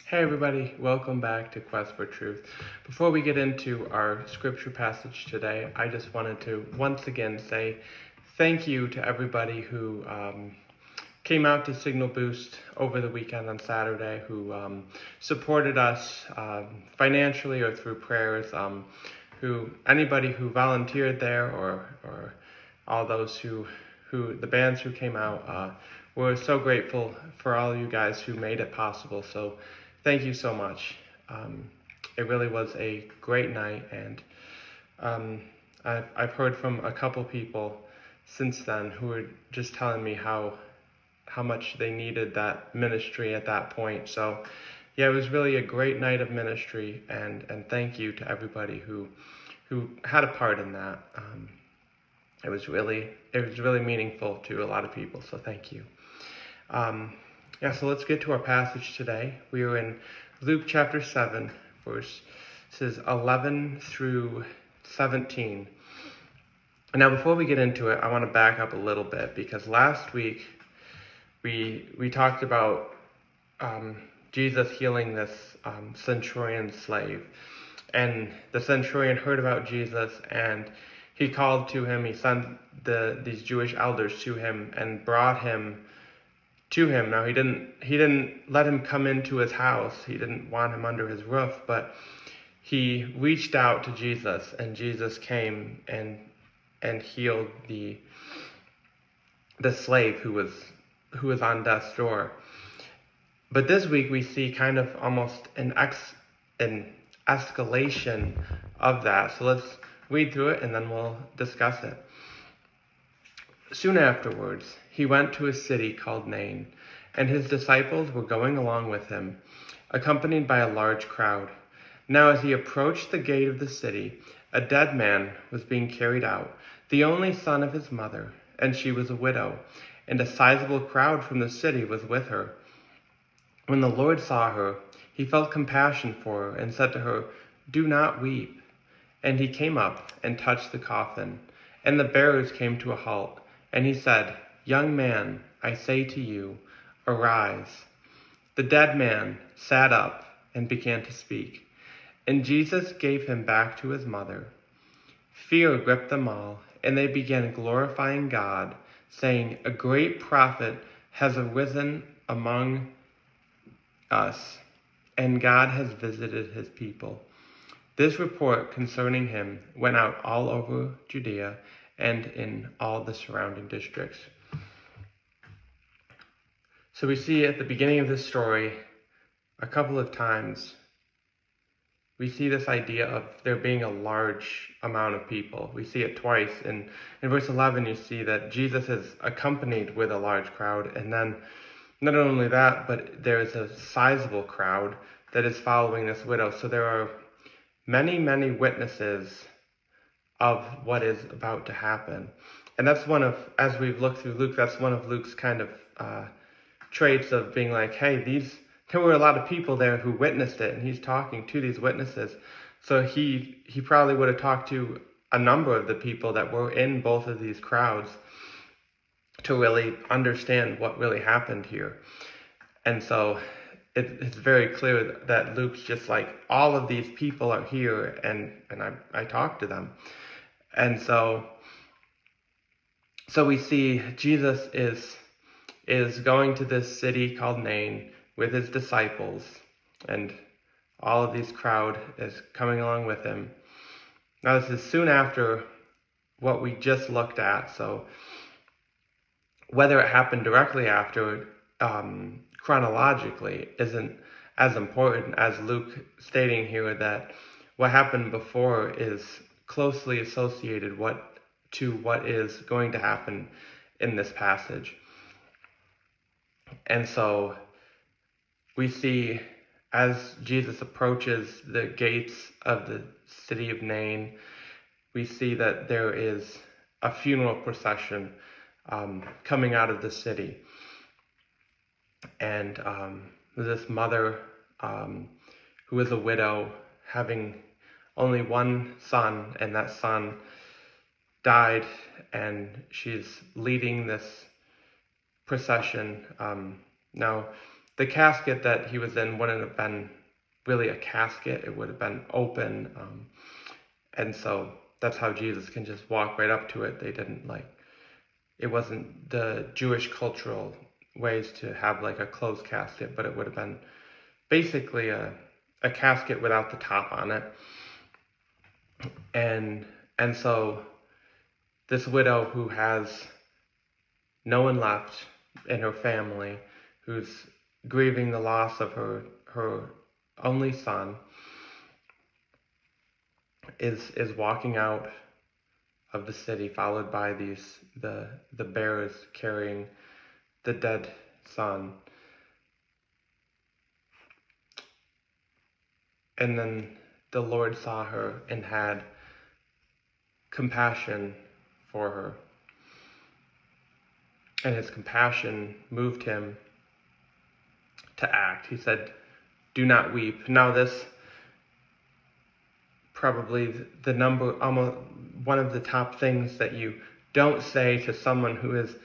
Hey everybody, welcome back to Quest for Truth. Before we get into our scripture passage today, I just wanted to once again say thank you to everybody who came out to Signal Boost over the weekend on Saturday, who supported us financially or through prayers, anybody who volunteered there or all those the bands who came out. We're so grateful for all you guys who made it possible. So thank you so much. It really was a great night, and I've heard from a couple people since then who were just telling me how much they needed that ministry at that point. So yeah, it was really a great night of ministry, and thank you to everybody who had a part in that. It was really meaningful to a lot of people, so thank you. So let's get to our passage today. We are in Luke chapter 7, verses 11 through 17. And now before we get into it, I want to back up a little bit, because last week we talked about Jesus healing this centurion slave. And the centurion heard about Jesus, and he called to him. He sent these Jewish elders to him and brought him to him. Now he didn't let him come into his house. He didn't want him under his roof, but he reached out to Jesus, and Jesus came and healed the slave who was on death's door. But this week we see kind of almost an escalation of that. So let's read through it and then we'll discuss it. Soon afterwards, he went to a city called Nain, and his disciples were going along with him, accompanied by a large crowd. Now as he approached the gate of the city, a dead man was being carried out, the only son of his mother, and she was a widow, and a sizable crowd from the city was with her. When the Lord saw her, he felt compassion for her and said to her, "Do not weep." And he came up and touched the coffin, and the bearers came to a halt. And he said, "Young man, I say to you, arise." The dead man sat up and began to speak, and Jesus gave him back to his mother. Fear gripped them all, and they began glorifying God, saying, "A great prophet has arisen among us, and God has visited his people." This report concerning him went out all over Judea and in all the surrounding districts. So we see at the beginning of this story, a couple of times, we see this idea of there being a large amount of people. We see it twice. In verse 11, you see that Jesus is accompanied with a large crowd. And then not only that, but there's a sizable crowd that is following this widow. So there are many, many witnesses of what is about to happen. And that's as we've looked through Luke, that's one of Luke's kind of traits of being like, hey, there were a lot of people there who witnessed it, and he's talking to these witnesses. So he probably would have talked to a number of the people that were in both of these crowds to really understand what really happened here. And so it's very clear that Luke's just like, all of these people are here, and I talked to them. And so we see Jesus is going to this city called Nain with his disciples, and all of this crowd is coming along with him. Now this is soon after what we just looked at, so whether it happened directly after, chronologically, isn't as important as Luke stating here that what happened before is closely associated to what is going to happen in this passage. And so we see as Jesus approaches the gates of the city of Nain, we see that there is a funeral procession coming out of the city. And this mother, who is a widow, having only one son, and that son died, and she's leading this procession. Now, the casket that he was in wouldn't have been really a casket. It would have been open. And so that's how Jesus can just walk right up to it. They didn't it wasn't the Jewish cultural ways to have like a closed casket, but it would have been basically a casket without the top on it. And so this widow who has no one left in her family, who's grieving the loss of her only son, is walking out of the city, followed by the bearers carrying the dead son. And then the Lord saw her and had compassion for her. And his compassion moved him to act. He said, "Do not weep." Now this probably almost one of the top things that you don't say to someone who is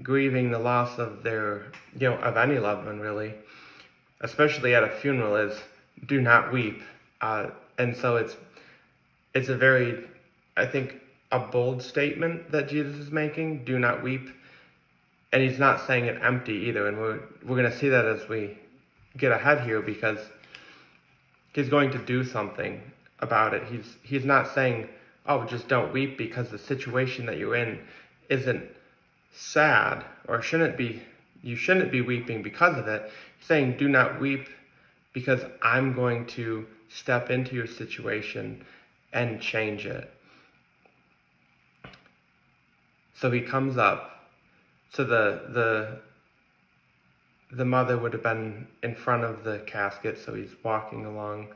grieving the loss of of any loved one, really, especially at a funeral, is "do not weep." And so it's a very, I think, a bold statement that Jesus is making. Do not weep. And he's not saying it empty either. And we're going to see that as we get ahead here, because he's going to do something about it. He's not saying, "Oh, just don't weep because the situation that you're in isn't sad, or you shouldn't be weeping because of it." He's saying, "Do not weep because I'm going to step into your situation and change it." So he comes up. So the mother would have been in front of the casket, so he's walking along,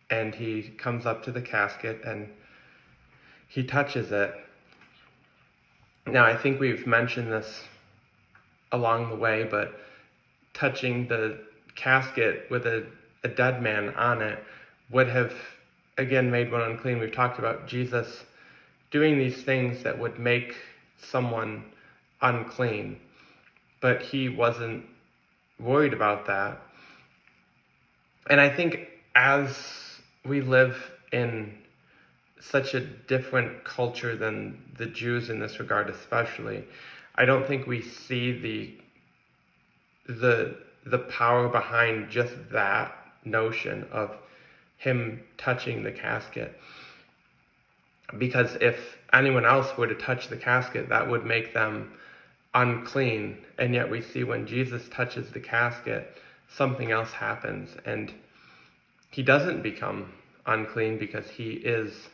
and he comes up to the casket and he touches it. Now, I think we've mentioned this along the way, but touching the casket with a dead man on it would have, again, made one unclean. We've talked about Jesus doing these things that would make someone unclean, but he wasn't worried about that. And I think as we live in such a different culture than the Jews in this regard especially, I don't think we see the power behind just that notion of him touching the casket. Because if anyone else were to touch the casket, that would make them unclean. And yet we see when Jesus touches the casket, something else happens. And he doesn't become unclean, because he is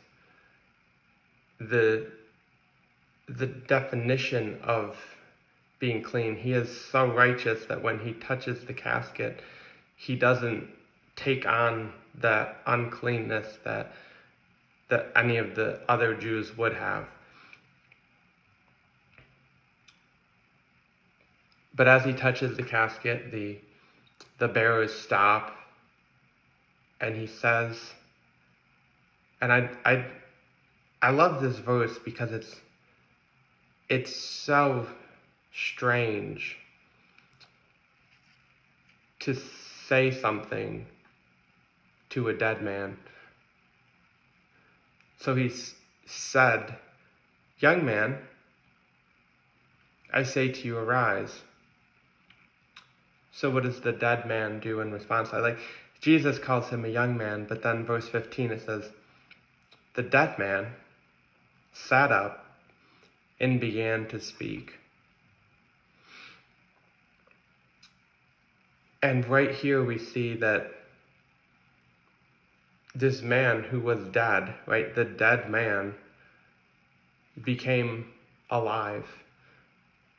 the definition of being clean. He is so righteous that when he touches the casket, he doesn't take on that uncleanness that any of the other Jews would have. But as he touches the casket, the bearers stop, and he says, and I love this verse because it's so strange to say something to a dead man. So he said, "Young man, I say to you, arise." So what does the dead man do in response? Jesus calls him a young man, but then verse 15 it says, "The dead man sat up and began to speak." And right here we see that this man who was dead, right, the dead man, became alive.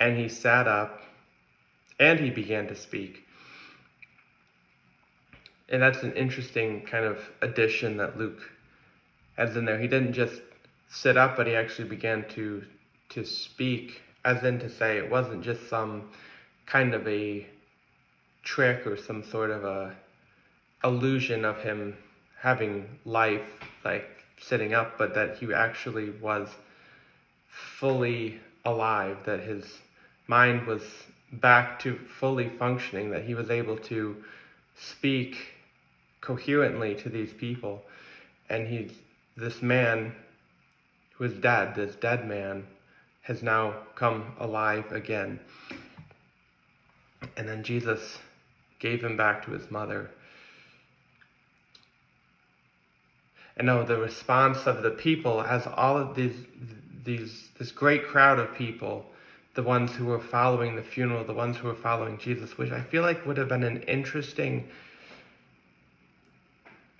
And he sat up and he began to speak. And that's an interesting kind of addition that Luke adds in there. He didn't just sit up, but he actually began to speak, as in to say it wasn't just some kind of a trick or some sort of a illusion of him having life, like sitting up, but that he actually was fully alive, that his mind was back to fully functioning, that he was able to speak coherently to these people. And this man who is dead, this dead man, has now come alive again. And then Jesus gave him back to his mother. And now the response of the people, as all of this great crowd of people, the ones who were following the funeral, the ones who were following Jesus, which I feel like would have been an interesting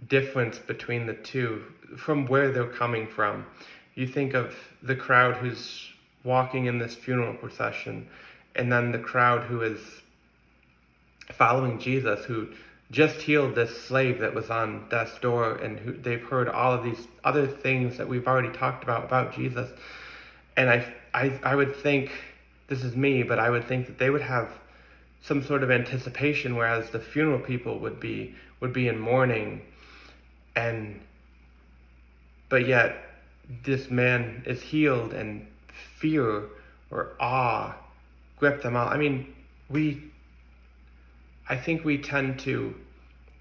difference between the two, from where they're coming from. You think of the crowd who's walking in this funeral procession, and then the crowd who is following Jesus, who just healed this slave that was on death's door, and who they've heard all of these other things that we've already talked about Jesus. And I would think, this is me, but I would think that they would have some sort of anticipation, whereas the funeral people would be in mourning. But yet this man is healed, and fear or awe gripped them all. I mean, I think we tend to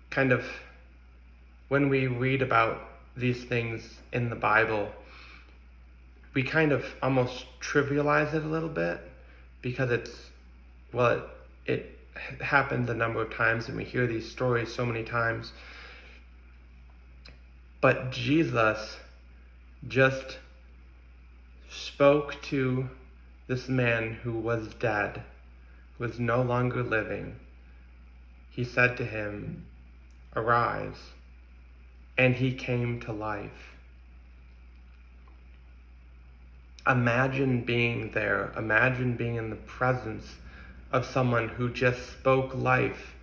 kind of, when we read about these things in the Bible, we kind of almost trivialize it a little bit, because it happens a number of times, and we hear these stories so many times. But Jesus just spoke to this man who was dead, who was no longer living. He said to him, "Arise," and he came to life. Imagine being there. Imagine being in the presence of someone who just spoke life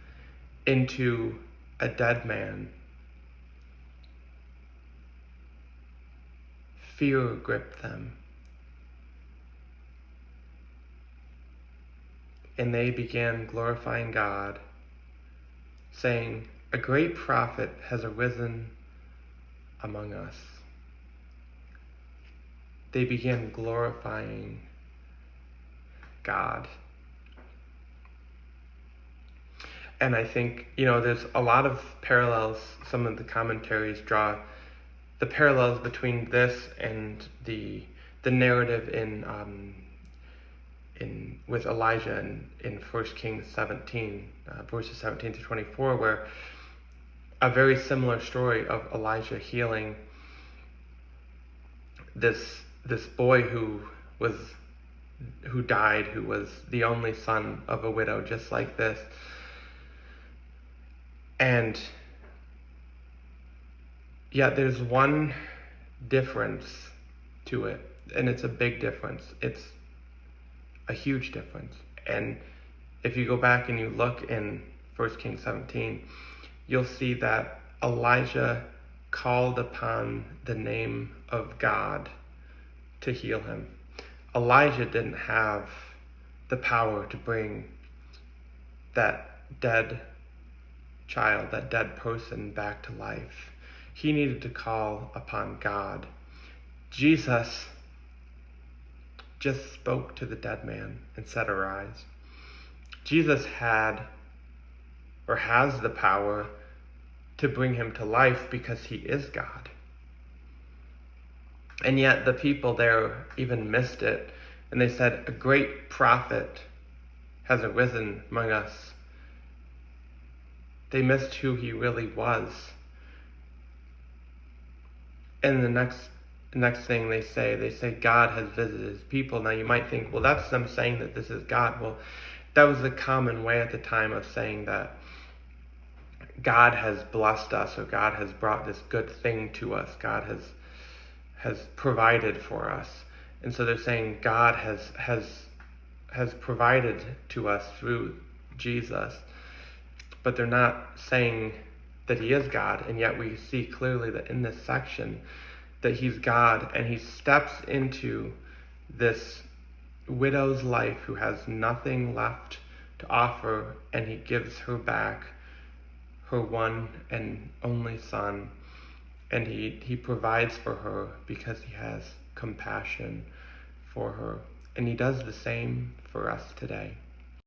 into a dead man. Fear gripped them. And they began glorifying God, saying, "A great prophet has arisen among us." They began glorifying God. And I think, there's a lot of parallels. Some of the commentaries draw the parallels between this and the narrative with Elijah in 1 Kings 17, verses 17 to 24, where a very similar story of Elijah healing this boy who died, who was the only son of a widow, just like this. And yet there's one difference to it, and it's a big difference. It's a huge difference. And if you go back and you look in 1 Kings 17, you'll see that Elijah called upon the name of God to heal him. Elijah didn't have the power to bring that dead child, that dead person, back to life. He needed to call upon God. Jesus just spoke to the dead man and said, "Arise." Jesus had or has the power to bring him to life because he is God. And yet the people there even missed it, and they said, "A great prophet has arisen among us." They missed who he really was. And the next thing they say, "God has visited his people." Now you might think, well, that's them saying that this is God. Well, that was a common way at the time of saying that God has blessed us, or God has brought this good thing to us. God has provided for us. And so they're saying God has provided to us through Jesus. But they're not saying that he is God. And yet we see clearly that in this section that he's God, and he steps into this widow's life who has nothing left to offer, and he gives her back her one and only son, and he provides for her because he has compassion for her. And he does the same for us today.